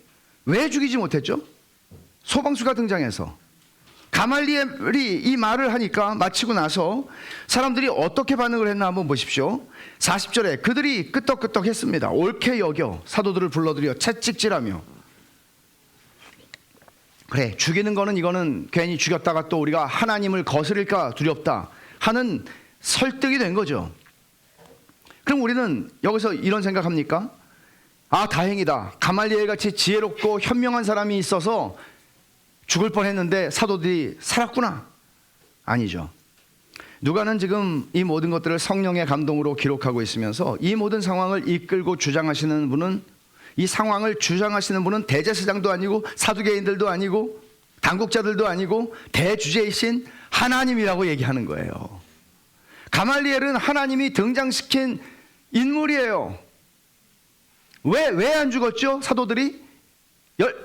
왜 죽이지 못했죠? 소방수가 등장해서 가말리엘이 이 말을 하니까 마치고 나서 사람들이 어떻게 반응을 했나 한번 보십시오. 40절에 그들이 끄떡끄떡 했습니다. 옳게 여겨 사도들을 불러들여 채찍질하며. 그래, 죽이는 거는 이거는 괜히 죽였다가 또 우리가 하나님을 거스릴까 두렵다 하는 설득이 된 거죠. 그럼 우리는 여기서 이런 생각합니까? 아, 다행이다. 가말리엘 같이 지혜롭고 현명한 사람이 있어서 죽을 뻔했는데 사도들이 살았구나. 아니죠. 누가는 지금 이 모든 것들을 성령의 감동으로 기록하고 있으면서 이 모든 상황을 이끌고 주장하시는 분은, 이 상황을 주장하시는 분은 대제사장도 아니고 사두개인들도 아니고 당국자들도 아니고 대주제이신 하나님이라고 얘기하는 거예요. 가말리엘은 하나님이 등장시킨 인물이에요. 왜 안 죽었죠? 사도들이?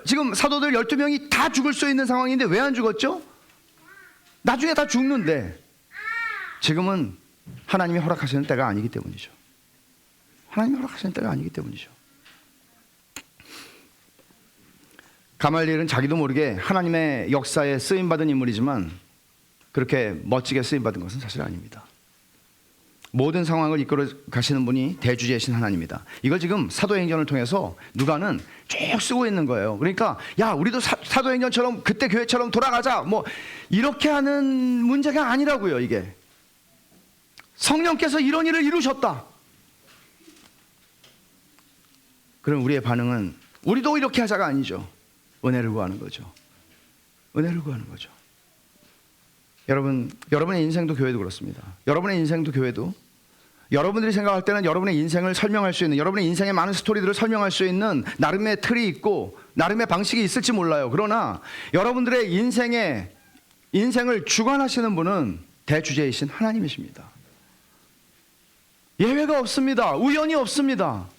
지금 사도들 12명이 다 죽을 수 있는 상황인데 왜 안 죽었죠? 나중에 다 죽는데 지금은 하나님이 허락하시는 때가 아니기 때문이죠. 하나님이 허락하시는 때가 아니기 때문이죠. 가말리엘은 자기도 모르게 하나님의 역사에 쓰임받은 인물이지만 그렇게 멋지게 쓰임받은 것은 사실 아닙니다. 모든 상황을 이끌어 가시는 분이 대주제이신 하나님입니다. 이걸 지금 사도행전을 통해서 누가는 쭉 쓰고 있는 거예요. 그러니까 야, 우리도 사도행전처럼 그때 교회처럼 돌아가자 뭐 이렇게 하는 문제가 아니라고요. 이게 성령께서 이런 일을 이루셨다. 그럼 우리의 반응은 우리도 이렇게 하자가 아니죠. 은혜를 구하는 거죠. 은혜를 구하는 거죠. 여러분의 인생도 교회도 그렇습니다. 여러분의 인생도 교회도 여러분들이 생각할 때는 여러분의 인생을 설명할 수 있는, 여러분의 인생의 많은 스토리들을 설명할 수 있는 나름의 틀이 있고 나름의 방식이 있을지 몰라요. 그러나 여러분들의 인생을 주관하시는 분은 대주제이신 하나님이십니다. 예외가 없습니다. 우연이 없습니다.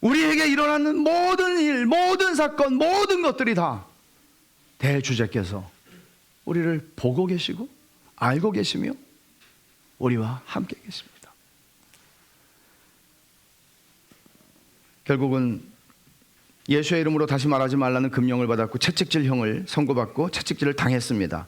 우리에게 일어나는 모든 일, 모든 사건, 모든 것들이 다 대주제께서 우리를 보고 계시고 알고 계시며 우리와 함께 계십니다. 결국은 예수의 이름으로 다시 말하지 말라는 금령을 받았고 채찍질형을 선고받고 채찍질을 당했습니다.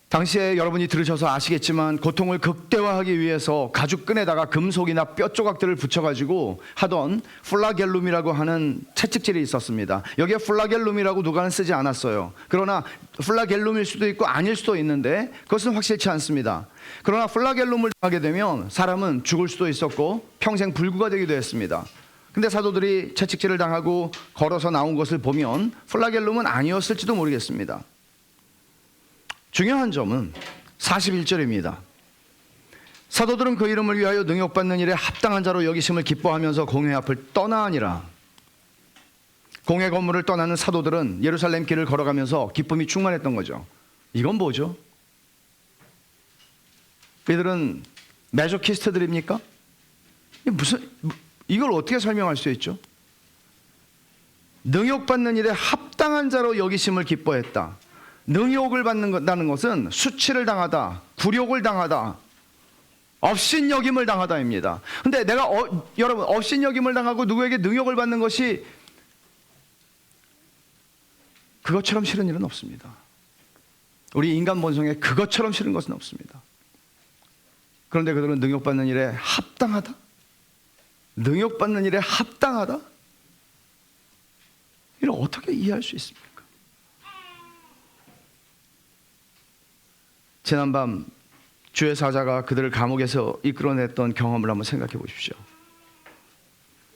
당시에 여러분이 들으셔서 아시겠지만 고통을 극대화하기 위해서 가죽끈에다가 금속이나 뼈 조각들을 붙여가지고 하던 플라겔룸이라고 하는 채찍질이 있었습니다. 여기에 플라겔룸이라고 누가는 쓰지 않았어요. 그러나 플라겔룸일 수도 있고 아닐 수도 있는데 그것은 확실치 않습니다. 그러나 플라겔룸을 하게 되면 사람은 죽을 수도 있었고 평생 불구가 되기도 했습니다. 근데 사도들이 채찍질을 당하고 걸어서 나온 것을 보면 플라겔룸은 아니었을지도 모르겠습니다. 중요한 점은 41절입니다. 사도들은 그 이름을 위하여 능욕받는 일에 합당한 자로 여기심을 기뻐하면서 공회 앞을 떠나니라. 공회 건물을 떠나는 사도들은 예루살렘 길을 걸어가면서 기쁨이 충만했던 거죠. 이건 뭐죠? 이들은 매조키스트들입니까? 이걸 어떻게 설명할 수 있죠? 능욕받는 일에 합당한 자로 여기심을 기뻐했다. 능욕을 받는다는 것은 수치를 당하다, 굴욕을 당하다, 업신여김을 당하다입니다. 근데 내가 여러분 업신여김을 당하고 누구에게 능욕을 받는 것이 그것처럼 싫은 일은 없습니다. 우리 인간 본성에 그것처럼 싫은 것은 없습니다. 그런데 그들은 능욕받는 일에 합당하다? 능욕받는 일에 합당하다? 이를 어떻게 이해할 수 있습니까? 지난밤 주의 사자가 그들을 감옥에서 이끌어냈던 경험을 한번 생각해 보십시오.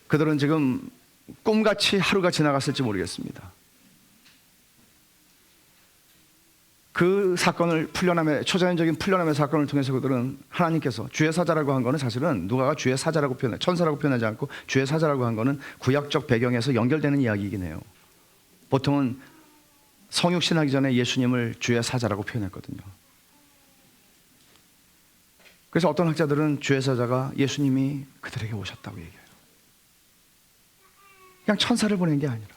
그들은 지금 꿈같이 하루가 지나갔을지 모르겠습니다. 그 사건을 초자연적인 풀려남의 사건을 통해서 그들은 하나님께서 주의 사자라고 한 거는 사실은 누가가 주의 사자라고 천사라고 표현하지 않고 주의 사자라고 한 거는 구약적 배경에서 연결되는 이야기이긴 해요. 보통은 성육신하기 전에 예수님을 주의 사자라고 표현했거든요. 그래서 어떤 학자들은 주의 사자가 예수님이 그들에게 오셨다고 얘기해요. 그냥 천사를 보낸 게 아니라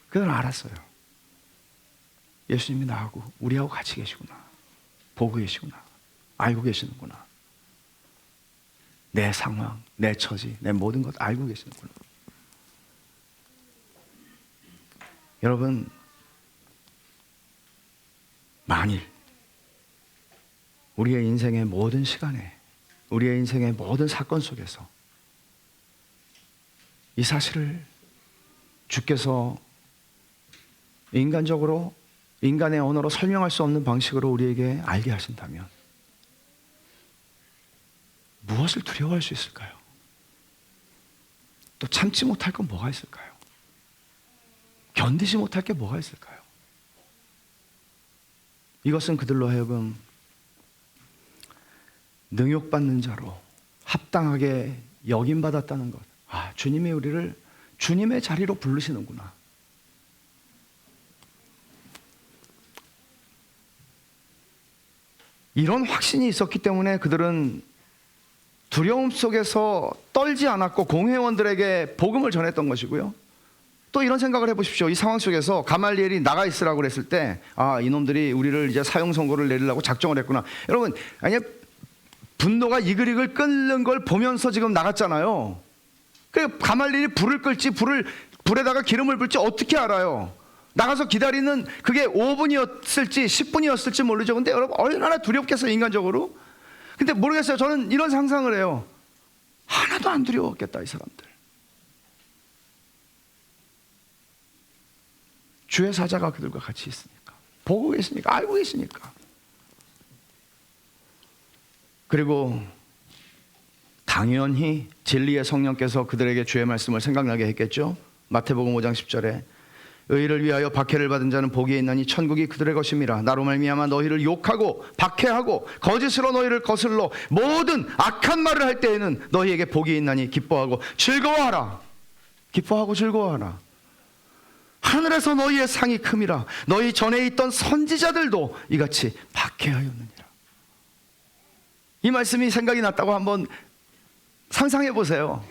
그들은 알았어요. 예수님이 나하고 우리하고 같이 계시구나, 보고 계시구나, 알고 계시는구나, 내 상황, 내 처지, 내 모든 것 알고 계시는구나. 여러분, 만일 우리의 인생의 모든 시간에, 우리의 인생의 모든 사건 속에서 이 사실을 주께서 인간적으로, 인간의 언어로 설명할 수 없는 방식으로 우리에게 알게 하신다면 무엇을 두려워할 수 있을까요? 또 참지 못할 건 뭐가 있을까요? 견디지 못할 게 뭐가 있을까요? 이것은 그들로 하여금 능욕받는 자로 합당하게 여김받았다는 것. 아, 주님이 우리를 주님의 자리로 부르시는구나. 이런 확신이 있었기 때문에 그들은 두려움 속에서 떨지 않았고 공회원들에게 복음을 전했던 것이고요. 또 이런 생각을 해보십시오. 이 상황 속에서 가말리엘이 나가 있으라고 그랬을 때, 아, 이놈들이 우리를 이제 사형 선고를 내리려고 작정을 했구나. 여러분, 아니, 분노가 이글이글 끓는 걸 보면서 지금 나갔잖아요. 그 가말리엘이 불을 끌지 불에다가 기름을 불지 어떻게 알아요? 나가서 기다리는 그게 5분이었을지 10분이었을지 모르죠. 근데 여러분 얼마나 두렵겠어요, 인간적으로. 근데 모르겠어요. 저는 이런 상상을 해요. 하나도 안 두려웠겠다, 이 사람들. 주의 사자가 그들과 같이 있으니까, 보고 계시니까, 알고 계시니까. 그리고 당연히 진리의 성령께서 그들에게 주의 말씀을 생각나게 했겠죠. 마태복음 5장 10절에 의를 위하여 박해를 받은 자는 복이 있나니 천국이 그들의 것임이라. 나로 말미암아 너희를 욕하고 박해하고 거짓으로 너희를 거슬러 모든 악한 말을 할 때에는 너희에게 복이 있나니 기뻐하고 즐거워하라. 기뻐하고 즐거워하라. 하늘에서 너희의 상이 큼이라. 너희 전에 있던 선지자들도 이같이 박해하였느니라. 이 말씀이 생각이 났다고 한번 상상해 보세요.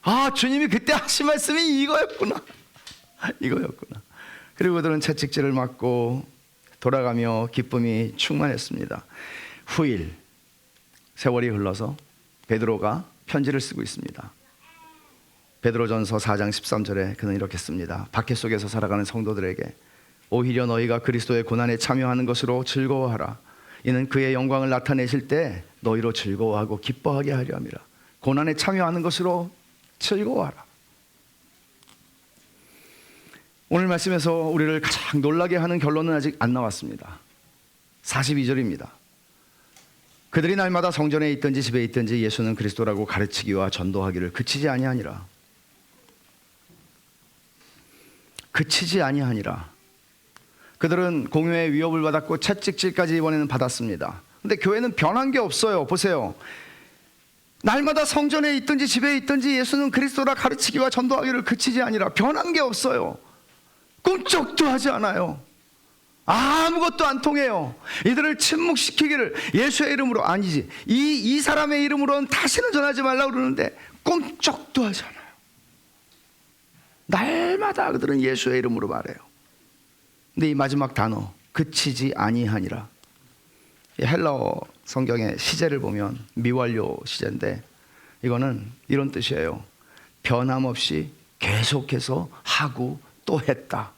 아, 주님이 그때 하신 말씀이 이거였구나. 이거였구나. 그리고 그들은 채찍질을 맞고 돌아가며 기쁨이 충만했습니다. 후일, 세월이 흘러서 베드로가 편지를 쓰고 있습니다. 베드로전서 4장 13절에 그는 이렇게 씁니다. 박해 속에서 살아가는 성도들에게 오히려 너희가 그리스도의 고난에 참여하는 것으로 즐거워하라. 이는 그의 영광을 나타내실 때 너희로 즐거워하고 기뻐하게 하려 함이라. 고난에 참여하는 것으로 즐거워하라. 오늘 말씀에서 우리를 가장 놀라게 하는 결론은 아직 안 나왔습니다. 42절입니다. 그들이 날마다 성전에 있든지 집에 있든지 예수는 그리스도라고 가르치기와 전도하기를 그치지 아니하니라. 그치지 아니하니라. 그들은 공회의 위협을 받았고 채찍질까지 이번에는 받았습니다. 근데 교회는 변한 게 없어요. 보세요. 날마다 성전에 있든지 집에 있든지 예수는 그리스도라 가르치기와 전도하기를 그치지 아니라. 변한 게 없어요. 꿈쩍도 하지 않아요. 아무것도 안 통해요. 이들을 침묵시키기를 예수의 이름으로, 아니지, 이 사람의 이름으로는 다시는 전하지 말라고 그러는데 꿈쩍도 하지 않아요. 날마다 그들은 예수의 이름으로 말해요. 근데 이 마지막 단어 그치지 아니하니라, 이 헬라어 성경의 시제를 보면 미완료 시제인데 이거는 이런 뜻이에요. 변함없이 계속해서 하고 또 했다.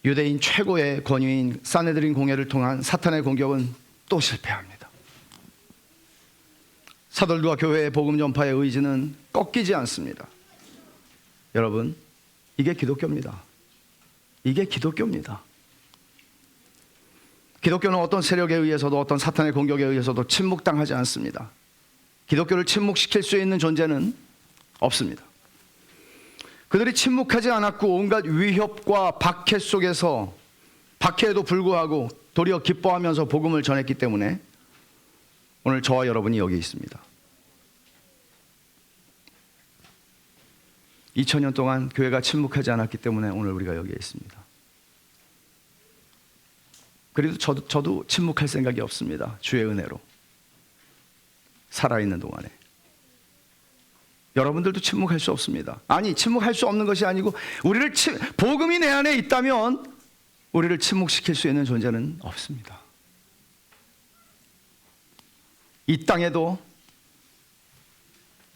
유대인 최고의 권위인 사네드린 공회를 통한 사탄의 공격은 또 실패합니다. 사도들과 교회의 복음 전파의 의지는 꺾이지 않습니다. 여러분, 이게 기독교입니다. 이게 기독교입니다. 기독교는 어떤 세력에 의해서도 어떤 사탄의 공격에 의해서도 침묵당하지 않습니다. 기독교를 침묵시킬 수 있는 존재는 없습니다. 그들이 침묵하지 않았고 온갖 위협과 박해 속에서, 박해에도 불구하고 도리어 기뻐하면서 복음을 전했기 때문에 오늘 저와 여러분이 여기 있습니다. 2000년 동안 교회가 침묵하지 않았기 때문에 오늘 우리가 여기에 있습니다. 그래도 저도 침묵할 생각이 없습니다. 주의 은혜로 살아있는 동안에. 여러분들도 침묵할 수 없습니다. 아니, 침묵할 수 없는 것이 아니고 우리를 복음이 내 안에 있다면 우리를 침묵시킬 수 있는 존재는 없습니다. 이 땅에도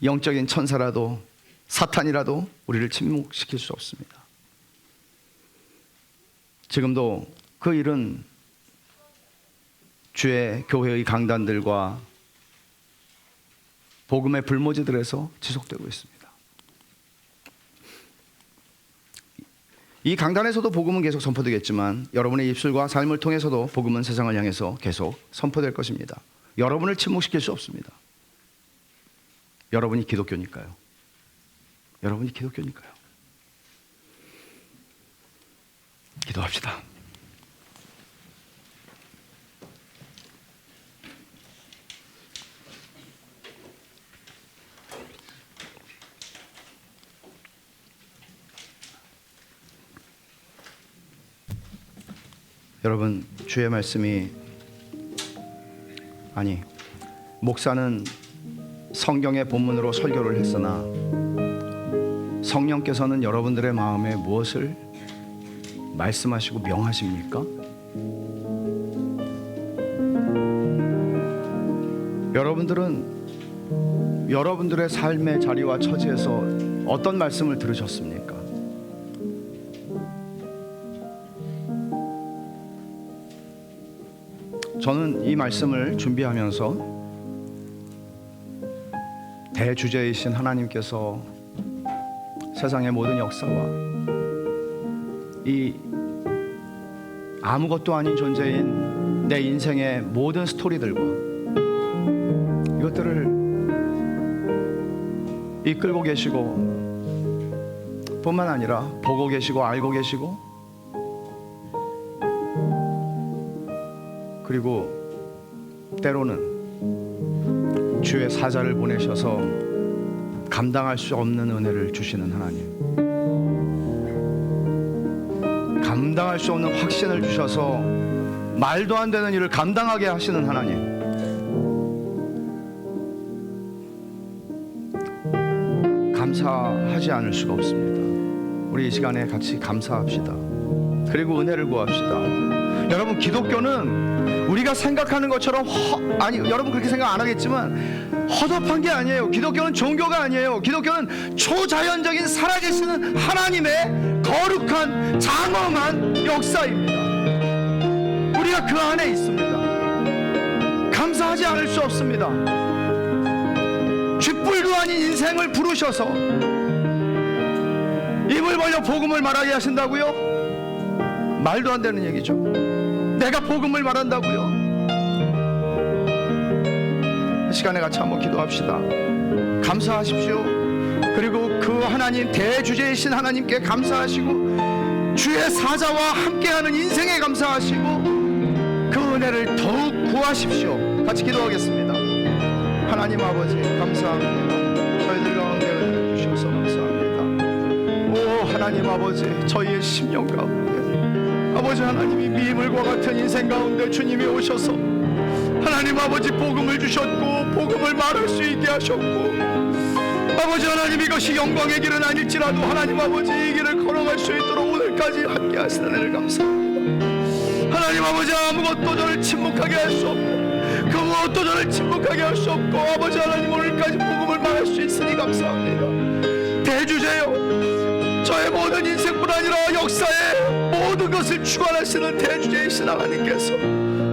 영적인 천사라도 사탄이라도 우리를 침묵시킬 수 없습니다. 지금도 그 일은 주의 교회의 강단들과 복음의 불모지들에서 지속되고 있습니다. 이 강단에서도 복음은 계속 선포되겠지만 여러분의 입술과 삶을 통해서도 복음은 세상을 향해서 계속 선포될 것입니다. 여러분을 침묵시킬 수 없습니다. 여러분이 기독교니까요. 여러분이 기독교니까요. 기도합시다. 여러분, 주의 말씀이, 아니, 목사는 성경의 본문으로 설교를 했으나 성령께서는 여러분들의 마음에 무엇을 말씀하시고 명하십니까? 여러분들은 여러분들의 삶의 자리와 처지에서 어떤 말씀을 들으셨습니까? 저는 이 말씀을 준비하면서 대주제이신 하나님께서 세상의 모든 역사와 이 아무것도 아닌 존재인 내 인생의 모든 스토리들과 이것들을 이끌고 계시고 뿐만 아니라 보고 계시고 알고 계시고, 그리고 때로는 주의 사자를 보내셔서 감당할 수 없는 은혜를 주시는 하나님, 감당할 수 없는 확신을 주셔서 말도 안 되는 일을 감당하게 하시는 하나님, 감사하지 않을 수가 없습니다. 우리 이 시간에 같이 감사합시다. 그리고 은혜를 구합시다. 여러분, 기독교는 우리가 생각하는 것처럼 여러분 그렇게 생각 안 하겠지만 허접한 게 아니에요. 기독교는 종교가 아니에요. 기독교는 초자연적인 살아계시는 하나님의 거룩한 장엄한 역사입니다. 우리가 그 안에 있습니다. 감사하지 않을 수 없습니다. 쥐뿔도 아닌 인생을 부르셔서 입을 벌려 복음을 말하게 하신다고요? 말도 안 되는 얘기죠. 내가 복음을 말한다고요? 이 시간에 같이 한번 기도합시다. 감사하십시오. 그리고 그 하나님, 대주제이신 하나님께 감사하시고, 주의 사자와 함께하는 인생에 감사하시고, 그 은혜를 더욱 구하십시오. 같이 기도하겠습니다. 하나님 아버지, 감사합니다. 저희들 가운데 은혜를 주셔서 감사합니다. 오 하나님 아버지, 저희의 심령 가운데 아버지 하나님이 미물과 같은 인생 가운데 주님이 오셔서 하나님 아버지 복음을 주셨고, 복음을 말할 수 있게 하셨고, 아버지 하나님, 이것이 영광의 길은 아닐지라도 하나님 아버지 이 길을 걸어갈 수 있도록 오늘까지 함께 하시는 은혜를 감사합니다. 하나님 아버지, 아무것도 저를 침묵하게 할 수 없고, 그 무엇도 저를 침묵하게 할 수 없고, 아버지 하나님, 오늘까지 복음을 말할 수 있으니 감사합니다. 대주제요, 저의 모든 인생뿐 아니라 역사의 모든 것을 주관하시는 대주제이신 하나님께서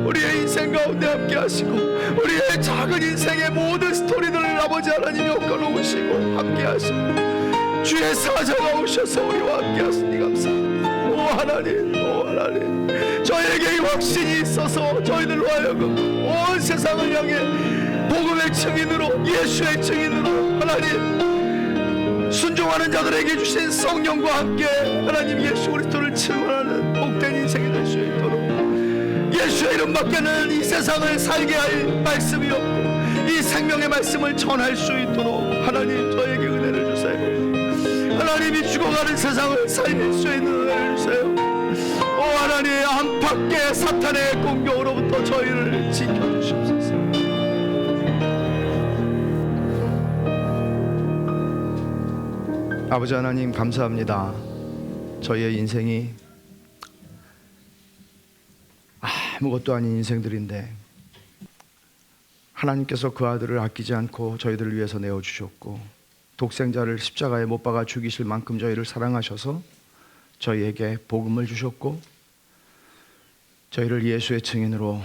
우리의 인생 가운데 함께 하시고, 우리의 작은 인생의 모든 스토리들을 아버지 하나님이 엮어놓으시고 함께 하시고, 주의 사자가 오셔서 우리와 함께 하시니 감사합니다. 오 하나님, 오 하나님, 저에게 이 확신이 있어서 저희들로 하여금 온 세상을 향해 복음의 증인으로, 예수의 증인으로, 하나님 순종하는 자들에게 주신 성령과 함께 하나님 예수 그리스도를 증언하는 복된 인생이 될 수 있도록, 예수의 이름밖에는 이 세상을 살게 할 말씀이 없고 이 생명의 말씀을 전할 수 있도록 하나님 저에게 은혜를 주세요. 하나님이 죽어가는 세상을 살릴 수 있는 은혜를 주세요. 오 하나님, 안팎의 사탄의 공격으로부터 저희를 지켜주시옵소서. 아버지 하나님, 감사합니다. 저희의 인생이 아무것도 아닌 인생들인데 하나님께서 그 아들을 아끼지 않고 저희들을 위해서 내어주셨고, 독생자를 십자가에 못 박아 죽이실 만큼 저희를 사랑하셔서 저희에게 복음을 주셨고, 저희를 예수의 증인으로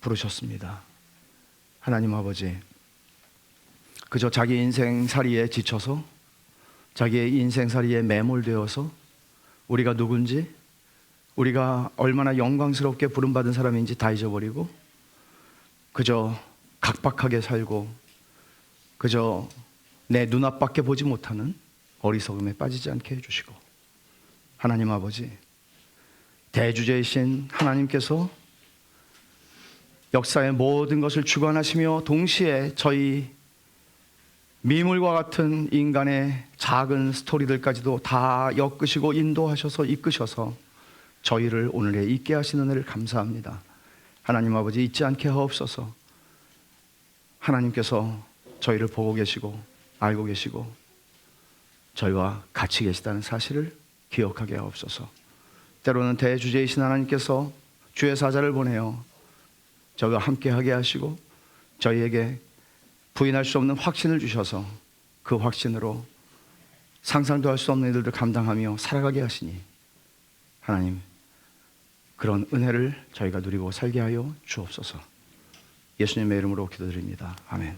부르셨습니다. 하나님 아버지, 그저 자기 인생살이에 지쳐서, 자기의 인생살이에 매몰되어서 우리가 누군지, 우리가 얼마나 영광스럽게 부름받은 사람인지 다 잊어버리고 그저 각박하게 살고 그저 내 눈앞밖에 보지 못하는 어리석음에 빠지지 않게 해주시고, 하나님 아버지, 대주제이신 하나님께서 역사의 모든 것을 주관하시며 동시에 저희 미물과 같은 인간의 작은 스토리들까지도 다 엮으시고 인도하셔서 이끄셔서 저희를 오늘에 있게 하시는 은혜를 감사합니다. 하나님 아버지, 잊지 않게 하옵소서. 하나님께서 저희를 보고 계시고 알고 계시고 저희와 같이 계시다는 사실을 기억하게 하옵소서. 때로는 대주제이신 하나님께서 주의 사자를 보내어 저희와 함께하게 하시고 저희에게 부인할 수 없는 확신을 주셔서 그 확신으로 상상도 할 수 없는 일들을 감당하며 살아가게 하시니, 하나님, 그런 은혜를 저희가 누리고 살게 하여 주옵소서. 예수님의 이름으로 기도드립니다. 아멘.